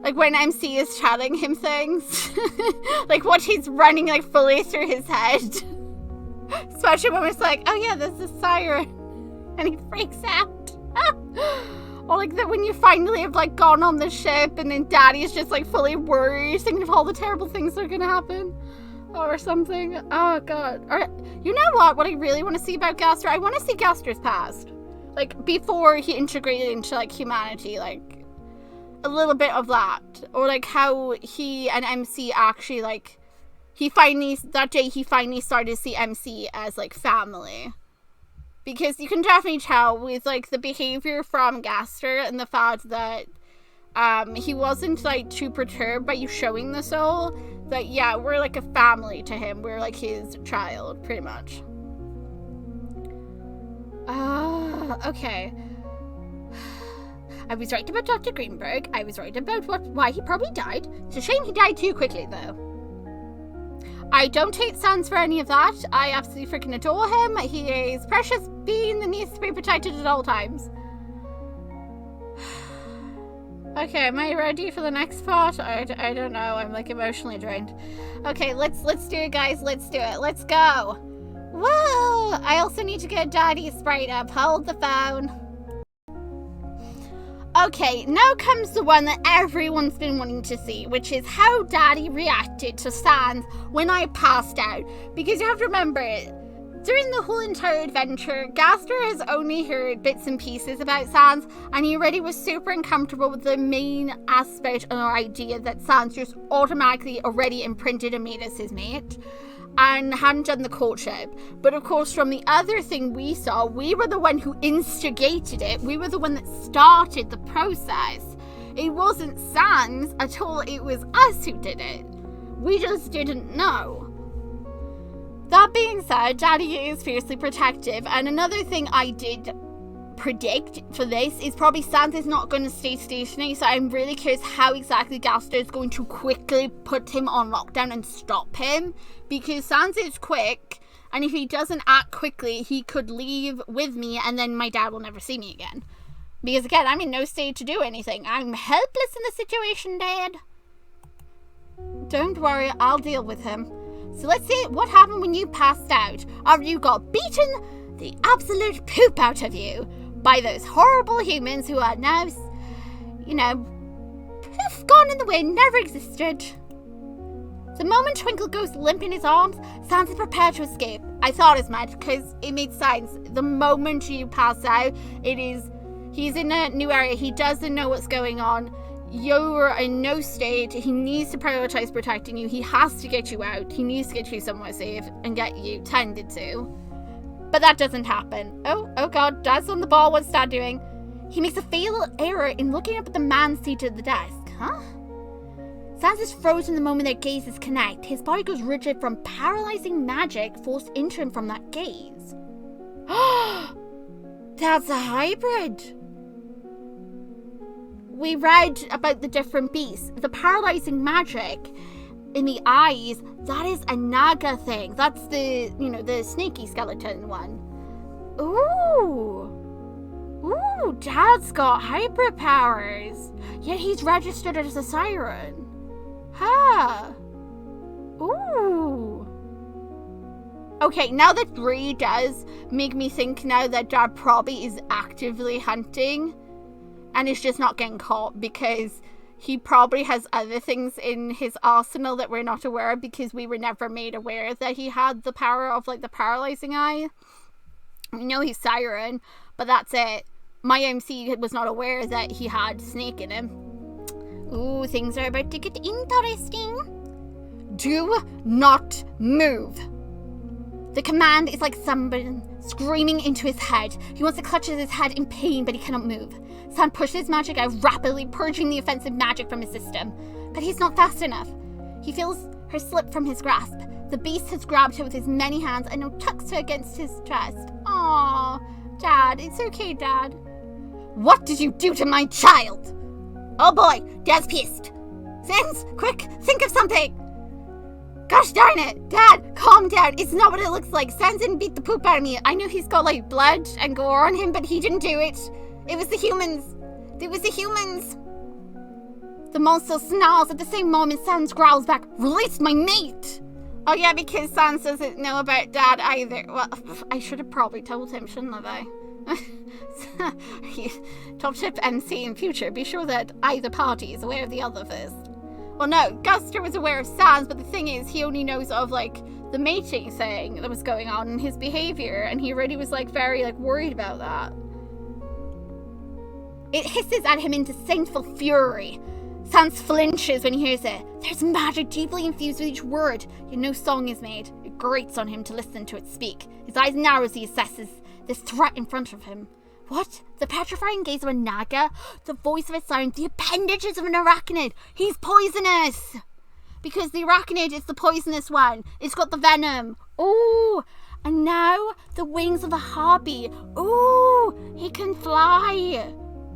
Like when MC is telling him things. Like what he's running like fully through his head. Especially when it's like, oh yeah, this is Siren. And he freaks out. Or like that when you finally have like gone on the ship and then Daddy's just like fully worried, thinking of all the terrible things that are gonna happen. Or something. Oh god. Or you know what I really want to see about Gaster? I want to see Gaster's past. Like before he integrated into like humanity, like a little bit of that. Or like how he and MC actually like that day he finally started to see MC as like family. Because you can definitely tell with like the behavior from Gaster and the fact that he wasn't like too perturbed by you showing the soul, that yeah, we're like a family to him. We're like his child, pretty much. Okay. I was right about Dr. Greenberg. I was right about why he probably died. It's a shame he died too quickly, though. I don't hate Sans for any of that. I absolutely freaking adore him. He is a precious being that needs to be protected at all times. Okay, am I ready for the next part? I don't know. I'm like emotionally drained. Okay, let's do it, guys. Let's do it. Let's go. Whoa! I also need to get Daddy sprayed up. Hold the phone. Okay, now comes the one that everyone's been wanting to see, which is how Daddy reacted to Sans when I passed out. Because you have to remember, during the whole entire adventure, Gaster has only heard bits and pieces about Sans, and he already was super uncomfortable with the main aspect or idea that Sans just automatically already imprinted and made us his mate, and hadn't done the courtship. But of course, from the other thing we saw, we were the one who instigated it. We were the one that started the process. It wasn't Sans at all, it was us who did it. We just didn't know. That being said, Daddy is fiercely protective, and another thing I did predict for this is probably Sans is not going to stay stationary, so I'm really curious how exactly Gaster is going to quickly put him on lockdown and stop him, because Sans is quick, and if he doesn't act quickly, he could leave with me, and then my dad will never see me again. Because again, I'm in no state to do anything. I'm helpless in the situation, Dad. Don't worry, I'll deal with him. So let's see what happened when you passed out, after you got beaten the absolute poop out of you by those horrible humans who are now, you know, poof, gone in the wind, never existed. The moment Twinkle goes limp in his arms, Sans is prepared to escape. I thought as much, because it made sense. The moment you pass out, he's in a new area, he doesn't know what's going on. You're in no state, he needs to prioritize protecting you, he has to get you out, he needs to get you somewhere safe and get you tended to. But that doesn't happen. Oh god, Dad's on the ball, what's Dad doing? He makes a fatal error in looking up at the man seated at the desk. Huh? Sans is frozen the moment their gazes connect. His body goes rigid from paralyzing magic forced into him from that gaze. That's a hybrid! We read about the different beasts. The paralyzing magic in the eyes, that is a Naga thing. That's the snaky skeleton one. Ooh, Dad's got hybrid powers. Yet he's registered as a Siren. Huh. Ooh. Okay, now that 3 does make me think now that Dad probably is actively hunting and is just not getting caught because he probably has other things in his arsenal that we're not aware of because we were never made aware that he had the power of the paralyzing eye. We know he's Siren, but that's it. My MC was not aware that he had Snake in him. Ooh, things are about to get interesting. Do not move. The command is like someone screaming into his head. He wants to clutch at his head in pain, but he cannot move. Sam pushes magic out rapidly, purging the offensive magic from his system. But he's not fast enough. He feels her slip from his grasp. The beast has grabbed her with his many hands and now tucks her against his chest. Aww, Dad, it's okay, Dad. What did you do to my child? Oh boy, Dad's pissed. Sans, quick, think of something. Gosh darn it, Dad, calm down. It's not what it looks like. Sans didn't beat the poop out of me. I know he's got blood and gore on him, but he didn't do it. It was the humans. It was the humans. The monster snarls at the same moment. Sans growls back, release my mate. Oh yeah, because Sans doesn't know about Dad either. Well, I should have probably told him, shouldn't have I? Top tip MC in future, be sure that either party is aware of the other first. Well no, Guster was aware of Sans, but the thing is, he only knows of the mating thing that was going on and his behavior, and he really was very worried about that. It hisses at him in disdainful fury. Sans flinches when he hears it. There's magic deeply infused with each word, yet no song is made. It grates on him to listen to it speak. His eyes narrow as he assesses this threat in front of him. What? The petrifying gaze of a Naga? The voice of a Siren? The appendages of an arachnid? He's poisonous! Because the arachnid is the poisonous one. It's got the venom. Ooh! And now the wings of a harpy. Ooh! He can fly!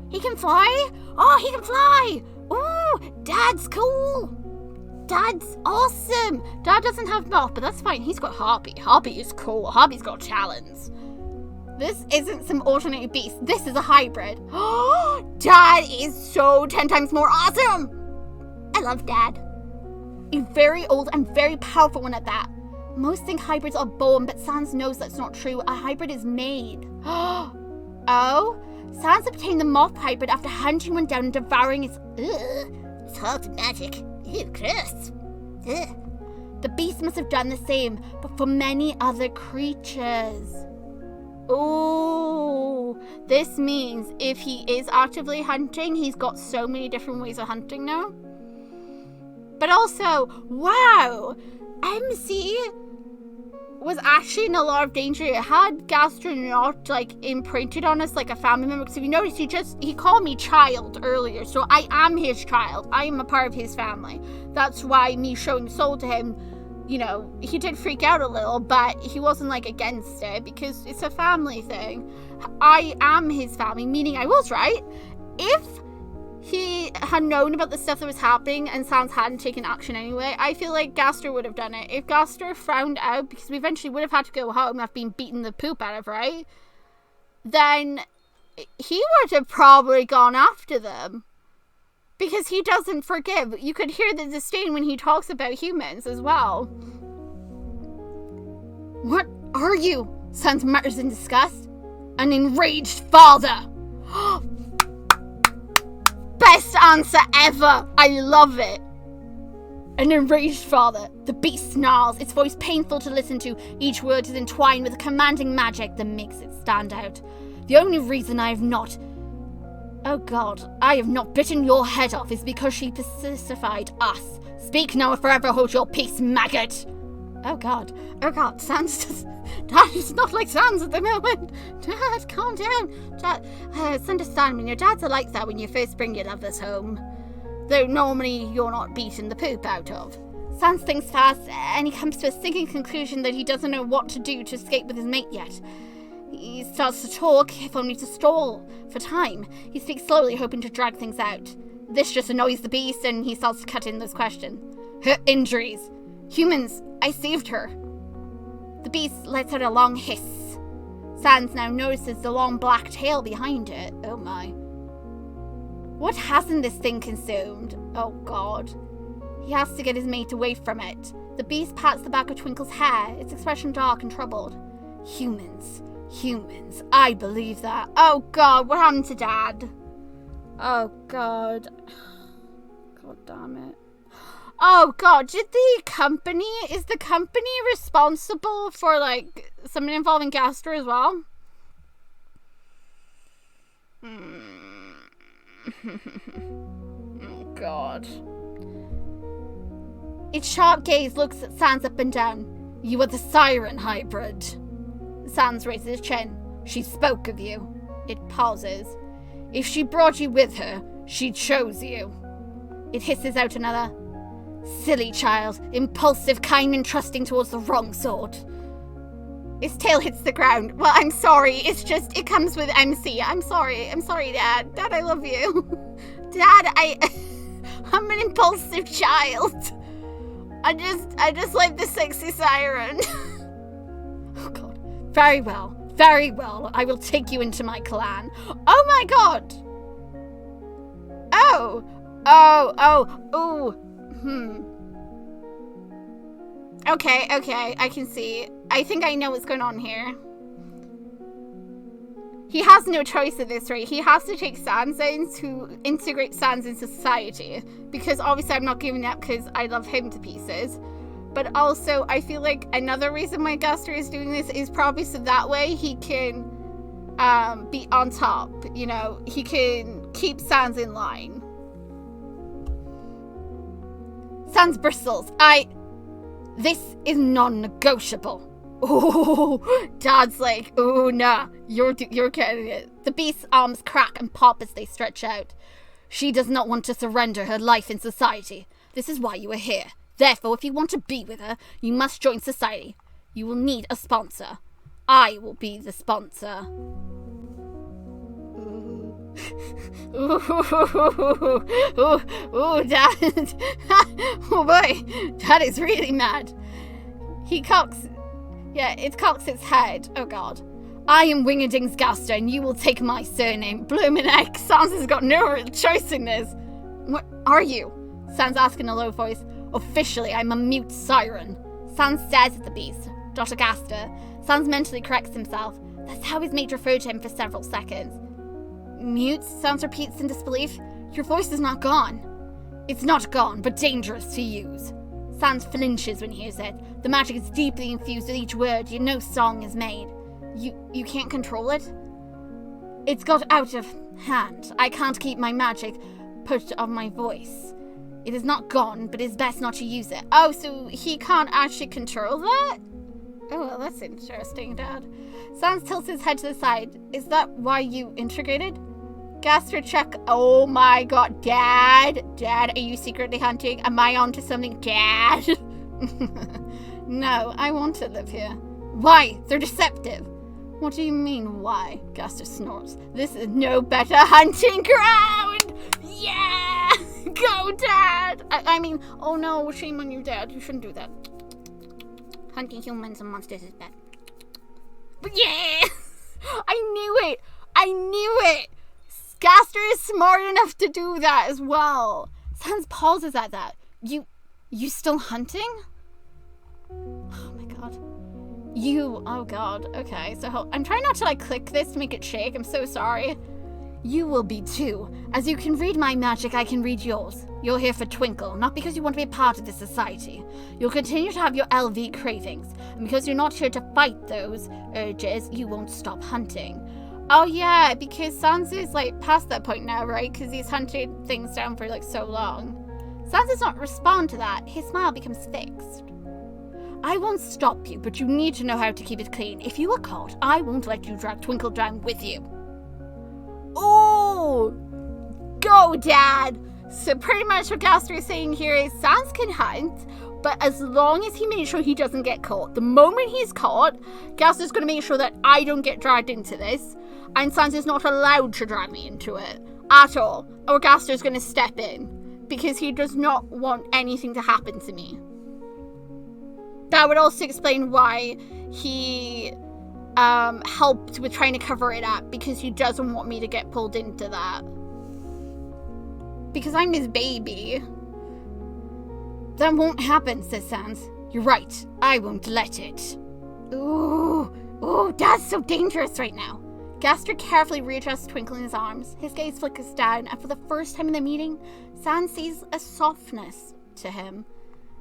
He can fly? Oh, he can fly! Ooh! Dad's cool! Dad's awesome! Dad doesn't have mouth, but that's fine. He's got harpy. Harpy is cool. Harpy's got talons. This isn't some alternative beast. This is a hybrid. Dad is so 10 times more awesome! I love Dad. A very old and very powerful one at that. Most think hybrids are born, but Sans knows that's not true. A hybrid is made. Oh? Sans obtained the moth hybrid after hunting one down and devouring its... Ugh. It's hard to magic. Ew, gross. Ugh. The beast must have done the same, but for many other creatures. Oh, this means if he is actively hunting, he's got so many different ways of hunting now. But also, wow, MC was actually in a lot of danger. It had Gaster not imprinted on us like a family member. Because if you notice, he called me child earlier, so I am his child. I am a part of his family. That's why me showing soul to him, he did freak out a little, but he wasn't against it because it's a family thing. I am his family, meaning I was right. If he had known about the stuff that was happening and Sans hadn't taken action anyway, I feel like Gaster would have done it. If Gaster found out, because we eventually would have had to go home after being beaten the poop out of, right? Then he would have probably gone after them. Because he doesn't forgive. You could hear the disdain when he talks about humans as well. What are you? Sans mutters in disgust. An enraged father. Best answer ever. I love it. An enraged father. The beast snarls, its voice painful to listen to. Each word is entwined with a commanding magic that makes it stand out. The only reason I have not bitten your head off is because she pacified us. Speak now or forever hold your peace, maggot. Oh god, Sans just... Dad, it's not like Sans at the moment. Dad, calm down. Dad, understand me, your dads are like that when you first bring your lovers home. Though normally you're not beating the poop out of. Sans thinks fast, and he comes to a sinking conclusion that he doesn't know what to do to escape with his mate yet. He starts to talk, if only to stall for time. He speaks slowly, hoping to drag things out. This just annoys the beast, and he starts to cut in those questions. Her injuries. Humans, I saved her. The beast lets out a long hiss. Sans now notices the long black tail behind it. Oh my. What hasn't this thing consumed? Oh god. He has to get his mate away from it. The beast pats the back of Twinkle's hair, its expression dark and troubled. Humans. I believe that. Oh god, what happened to Dad? Oh god. God damn it. Oh god, is the company responsible for, like, something involving Gaster as well? Oh god. Its sharp gaze looks at Sans up and down. You are the Siren hybrid. Sans raises his chin. She spoke of you. It pauses. If she brought you with her, she chose you. It hisses out another. Silly child, impulsive, kind and trusting towards the wrong sort. Its tail hits the ground. Well, I'm sorry, it's just, it comes with MC. I'm sorry, Dad. Dad, I love you. Dad, I'm an impulsive child. I just like the sexy Siren. Oh god. Very well. I will take you into my clan. Oh my god. Okay, I can see. I think I know what's going on here. He has no choice at this rate. He has to take Sans in to integrate Sans into society. Because obviously I'm not giving up because I love him to pieces. But also, I feel like another reason why Gaster is doing this is probably so that way he can be on top. You know, he can keep Sans in line. Sans bristles. This is non-negotiable. Oh, Dad's like, oh, nah, you're getting it. The beast's arms crack and pop as they stretch out. She does not want to surrender her life in society. This is why you are here. Therefore, if you want to be with her, you must join society. You will need a sponsor. I will be the sponsor. Ooh, Dad. Oh boy, Dad is really mad. It cocks its head. Oh god. I am Wingerding's Gaster, and you will take my surname. Bloomin' heck, Sans has got no real choice in this. What are you? Sans asks in a low voice. Officially, I'm a mute Siren. Sans stares at the beast. Dr. Gaster. Sans mentally corrects himself. That's how his mate referred to him for several seconds. Mute? Sans repeats in disbelief. Your voice is not gone. It's not gone, but dangerous to use. Sans flinches when he hears it. The magic is deeply infused with each word, yet no song is made. You can't control it? It's got out of hand. I can't keep my magic put on my voice. It is not gone, but it's best not to use it. Oh, so he can't actually control that? Oh, well, that's interesting, Dad. Sans tilts his head to the side. Is that why you integrated? Gaster check. Oh my god, Dad, are you secretly hunting? Am I onto something, Dad? No, I want to live here. Why? They're deceptive. What do you mean, why? Gaster snorts. This is no better hunting ground! Yeah! Go, Dad! I mean, oh no, shame on you, Dad. You shouldn't do that. Hunting humans and monsters is bad. But yeah! I knew it! Gaster is smart enough to do that as well. Sans pauses at that. You still hunting? Oh my god. Oh god. Okay, so I'm trying not to like click this to make it shake. I'm so sorry. You will be too. As you can read my magic, I can read yours. You're here for Twinkle, not because you want to be a part of this society. You'll continue to have your LV cravings, and because you're not here to fight those urges, you won't stop hunting. Oh yeah, because Sans is like past that point now, right? Because he's hunted things down for like so long. Sans does not respond to that. His smile becomes fixed. I won't stop you, but you need to know how to keep it clean. If you are caught, I won't let you drag Twinkle down with you. Oh! Go, Dad! So pretty much what Gaster is saying here is Sans can hunt, but as long as he makes sure he doesn't get caught. The moment he's caught, Gaster's going to make sure that I don't get dragged into this, and Sans is not allowed to drag me into it at all. Or Gaster's going to step in, because he does not want anything to happen to me. That would also explain why he helped with trying to cover it up, because he doesn't want me to get pulled into that. Because I'm his baby. That won't happen, says Sans. You're right. I won't let it. Ooh, Dad's so dangerous right now. Gaster carefully readjusts Twinkle in his arms. His gaze flickers down, and for the first time in the meeting, Sans sees a softness to him.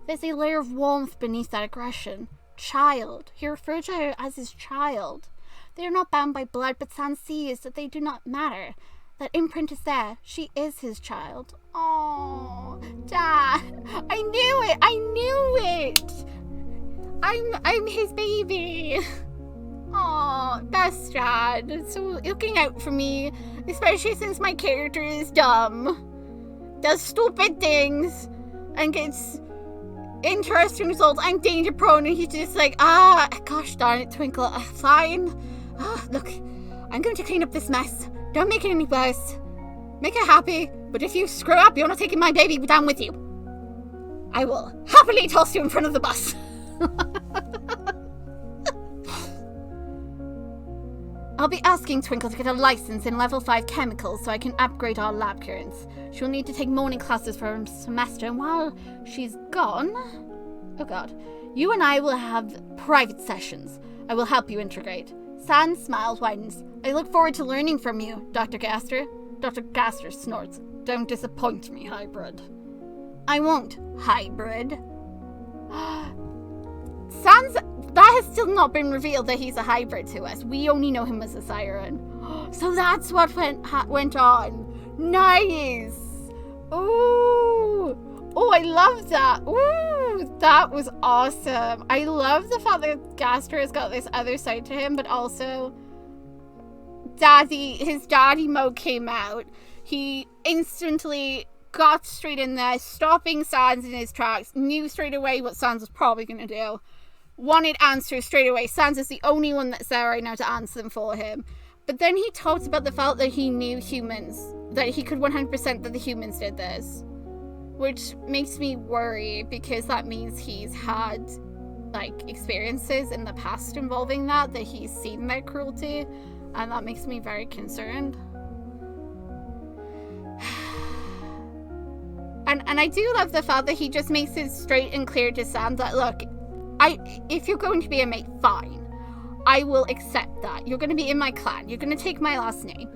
There's a layer of warmth beneath that aggression. Child. He referred to her as his child. They are not bound by blood, but Sans sees that they do not matter. That imprint is there. She is his child. Oh, Dad. I knew it. I'm his baby. Oh, best Dad. So looking out for me, especially since my character is dumb, does stupid things, and gets interesting results. I'm danger prone, and he's just like, gosh darn it, Twinkle, fine. Look, I'm going to clean up this mess. Don't make it any worse. Make her happy, but if you screw up, you're not taking my baby down with you. I will happily toss you in front of the bus. I'll be asking Twinkle to get a license in level 5 chemicals so I can upgrade our lab currents. She'll need to take morning classes for a semester, and while she's gone... Oh god. You and I will have private sessions. I will help you integrate. Sans smiles widens. I look forward to learning from you, Dr. Gaster. Dr. Gaster snorts. Don't disappoint me, hybrid. I won't, hybrid. Sans... That has still not been revealed that he's a hybrid to us. We only know him as a Siren. So that's what went on. Nice. Ooh. Oh, I love that. Ooh, that was awesome. I love the fact that Gaster has got this other side to him, but also his daddy mode came out. He instantly got straight in there, stopping Sans in his tracks, knew straight away what Sans was probably going to do. Wanted answers straight away. Sans is the only one that's there right now to answer them for him. But then he talked about the fact that he knew humans, that he could 100% that the humans did this. Which makes me worry, because that means he's had, like, experiences in the past involving that he's seen their cruelty. And that makes me very concerned. And I do love the fact that he just makes it straight and clear to Sans that, look, if you're going to be a mate, fine. I will accept that. You're going to be in my clan. You're going to take my last name.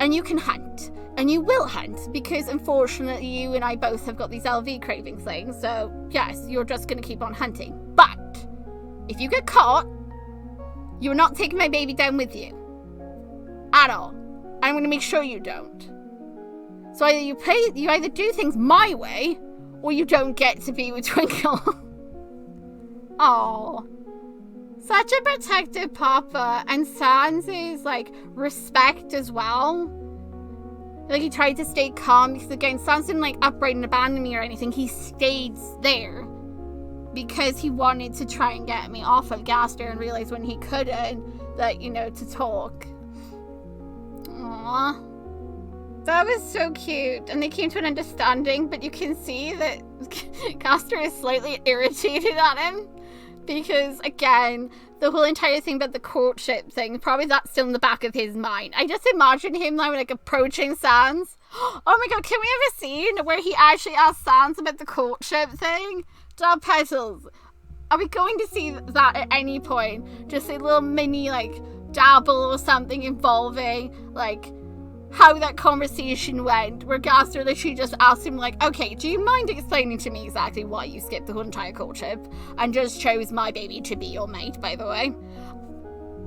And you can hunt. And you will hunt. Because unfortunately, you and I both have got these LV craving things. So, yes, you're just going to keep on hunting. But, if you get caught, you're not taking my baby down with you. At all. I'm going to make sure you don't. So either you either do things my way, or you don't get to be with Twinkle. Oh, such a protective papa. And Sans is like respect as well. Like, he tried to stay calm because, again, Sans didn't like upright and abandon me or anything. He stayed there because he wanted to try and get me off of Gaster and realized when he couldn't that, you know, to talk. Aww. That was so cute. And they came to an understanding, but you can see that Gaster is slightly irritated at him. Because, again, the whole entire thing about the courtship thing, probably that's still in the back of his mind. I just imagine him now, like, approaching Sans. Oh my god, can we have a scene where he actually asks Sans about the courtship thing? Dark petals. Are we going to see that at any point? Just a little mini, like, dabble or something involving, like, how that conversation went, where Gaster literally just asked him, like, okay, do you mind explaining to me exactly why you skipped the whole entire courtship and just chose my baby to be your mate, by the way?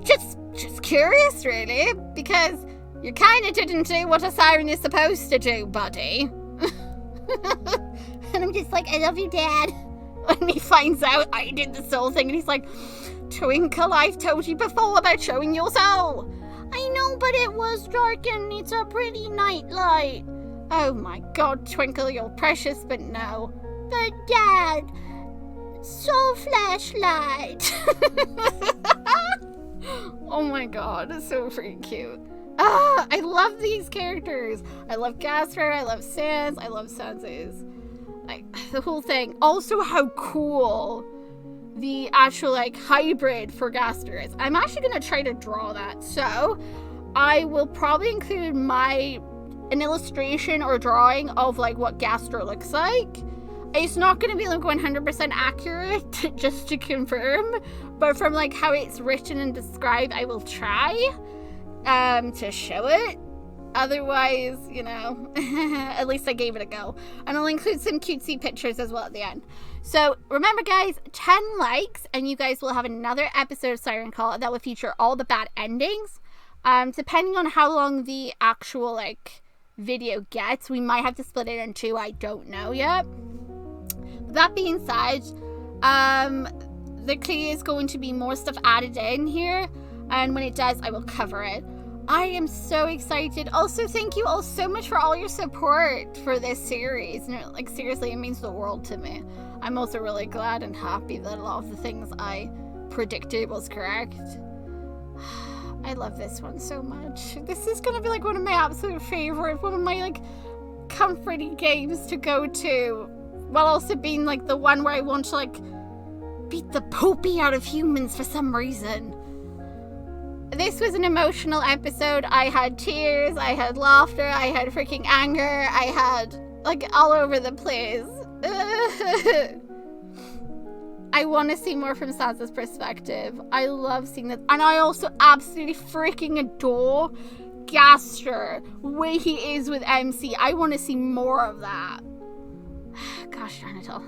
Just curious, really, because you kind of didn't do what a siren is supposed to do, buddy. And I'm just like, I love you, Dad. When he finds out I did the soul thing, and he's like, Twinkle, I've told you before about showing your soul. I know, but it was dark and it's a pretty night light. Oh my god, Twinkle, you're precious, but no. But Dad, soul flashlight. Oh my god, it's so freaking cute. Ah, I love these characters. I love Gaster, I love Sans, I love Sanses. The whole thing. Also, how cool the actual, like, hybrid for Gaster is. I'm actually going to try to draw that. So, I will probably include an illustration or drawing of, like, what Gaster looks like. It's not going to be, like, 100% accurate, just to confirm. But from, like, how it's written and described, I will try to show it. Otherwise, you know, at least I gave it a go. And I'll include some cutesy pictures as well at the end. So remember, guys, 10 likes and you guys will have another episode of Siren Call that will feature all the bad endings. Depending on how long the actual, like, video gets, we might have to split it in two. I don't know yet. But that being said, there clearly is going to be more stuff added in here. And when it does, I will cover it. I am so excited. Also, thank you all so much for all your support for this series. And, like, seriously, it means the world to me. I'm also really glad and happy that a lot of the things I predicted was correct. I love this one so much. This is going to be, like, one of my absolute favorites. One of my, like, comforting games to go to. While also being, like, the one where I want to, like, beat the poopy out of humans for some reason. This was an emotional episode. I had tears, I had laughter, I had freaking anger, I had, like, all over the place. I want to see more from Sansa's perspective. I love seeing that. And I also absolutely freaking adore Gaster, where he is with MC. I want to see more of that. Gosh darn it all.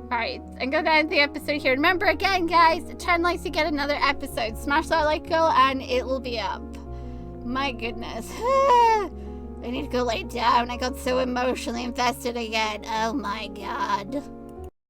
Alright, I'm going to end the episode here. Remember, again, guys, 10 likes to get another episode. Smash that like goal and it will be up. My goodness. I need to go lay down. I got so emotionally invested again. Oh my god.